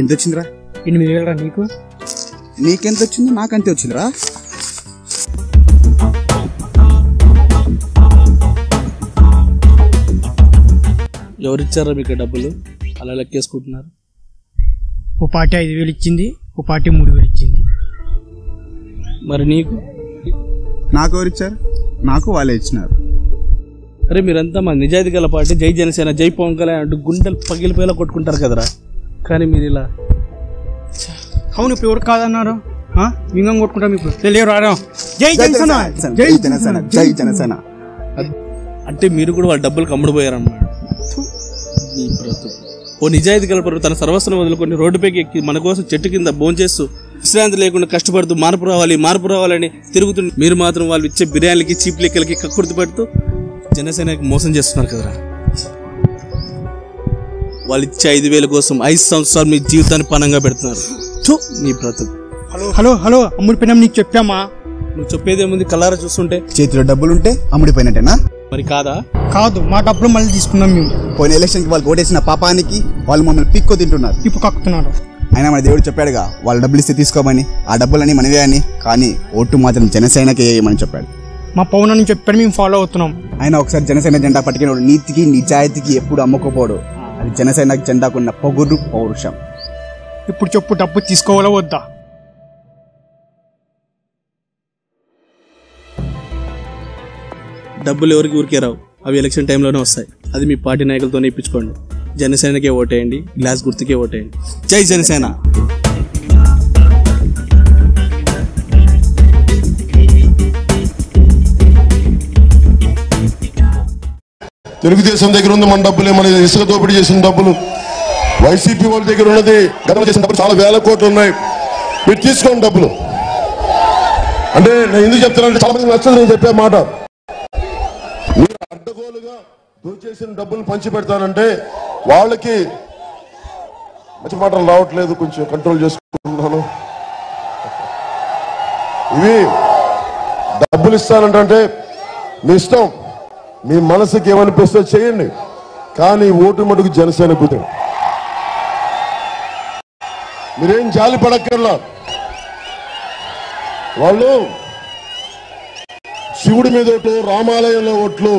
ఎంత వచ్చిందిరా? 8,000 నీకు. నీకెంత వచ్చింది? నాకంతే వచ్చిందిరా. ఎవరిచ్చారా మీకు డబ్బులు? అలా లెక్కేసుకుంటున్నారు. ఓ పార్టీ 5,000 ఇచ్చింది, ఓ పార్టీ 3,000 ఇచ్చింది. మరి నీకు? నాకు ఎవరిచ్చారు? నాకు వాళ్ళే ఇచ్చినారు. అరే మీరంతా మా నిజాయితీ గల పార్టీ, జై జనసేన, జై పవన్ కళ్యాణ్ అంటూ గుండెలు పగిలిపోయేలా కొట్టుకుంటారు కదరా. కానీ మీరు ఇలా. అవును, ఇప్పుడు ఎవరు కాదన్నారు? మింగం కొట్టుకుంటాం ఇప్పుడు. తెలియదు రారా. జై జనసేన, జై జనసేన, జై జనసేన అంటే మీరు కూడా వాళ్ళ డబ్బులు కమ్ముడిపోయారన్నమాట. ఓ నిజాయితీ గల పరువు తన సర్వస్వం వదులుకొని రోడ్డుపైకి ఎక్కి మన కోసం చెట్టు కింద భోంచేస్తూ విశ్రాంతి లేకుండా కష్టపడుతూ మార్పు రావాలని తిరుగుతుంది. మీరు మాత్రం వాళ్ళు ఇచ్చే బిర్యానీలకి, చీప్ లెక్కలకి కక్కుర్తి పడుతూ జనసేనకి మోసం చేస్తున్నారు కదరా. వాళ్ళు ఇచ్చే 5,000 కోసం 5 సంవత్సరాలు మీ జీవితాన్ని పణంగా పెడుతున్నారు. నీ బ్రతుకు. హలో హలో, అమ్ముడిపోయినాం నీకు చెప్పామా? నువ్వు చెప్పేదేముంది? కళ్ళారా చూస్తుంటే. చేతిలో డబ్బులుంటే అమ్ముడిపోయినట్టేనా? మరి కాదా? కాదు, మా డబ్బులు మళ్ళీ తీసుకున్నాం మేము. పోయిన ఎలక్షన్కి వాళ్ళు ఓటేసిన పాపానికి వాళ్ళు మమ్మల్ని పిక్కో తింటున్నారు, ఇప్పుడు కక్కుతున్నారు. అయినా మన దేవుడు చెప్పాడుగా వాళ్ళు డబ్బులు ఇస్తే తీసుకోమని. ఆ డబ్బులని మనవే అని, కానీ ఓటు మాత్రం జనసేనకే వేయమని చెప్పాడు. మా పవన్ అని చెప్పాడు, మేము ఫాలో అవుతున్నాం. అయినా ఒకసారి జనసేన జెండా పట్టుకున్నాడు నీతికి నిజాయితీకి ఎప్పుడు అమ్ముకోపోడు. అది జనసేన జెండాకున్న పొగురు పౌరుషం. ఇప్పుడు చెప్పు, డబ్బు తీసుకోవాలా వద్దా? డబ్బులు ఎవరికి ఊరికే రావు, అవి ఎలక్షన్ టైంలోనే వస్తాయి. అది మీ పార్టీ నాయకులతోనే ఇప్పించుకోండి. జనసేనకే ఓటేయండి, గ్లాస్ గుర్తుకే ఓటేయండి. జై జనసేన. తెలుగుదేశం దగ్గర ఉంది మన డబ్బులే, మన ఇసుక దోపిడీ చేసిన డబ్బులు. వైసీపీ వాళ్ళ దగ్గర ఉన్నది గతంలో చేసిన డబ్బులు చాలా వేల కోట్లు ఉన్నాయి. మీరు తీసుకోండి డబ్బులు. అంటే నేను ఎందుకు చెప్తానంటే చాలా మంది నచ్చదు నేను చెప్పే మాట. మీరు అడ్డగోలుగా దోచేసిన డబ్బులు పంచి పెడతానంటే వాళ్ళకి మంచి మాటలు రావట్లేదు, కొంచెం కంట్రోల్ చేసుకుంటున్నాను. ఇవి డబ్బులు ఇస్తానంటే మీ ఇష్టం, మీ మనసుకి ఏమనిపిస్తే చేయండి, కానీ ఓటు మటుకు జనసేన బుద్ధి. మీరేం జాలి పడక్కర్లా. వాళ్ళు శివుడి మీద ఓట్లు, రామాలయంలో ఓట్లు,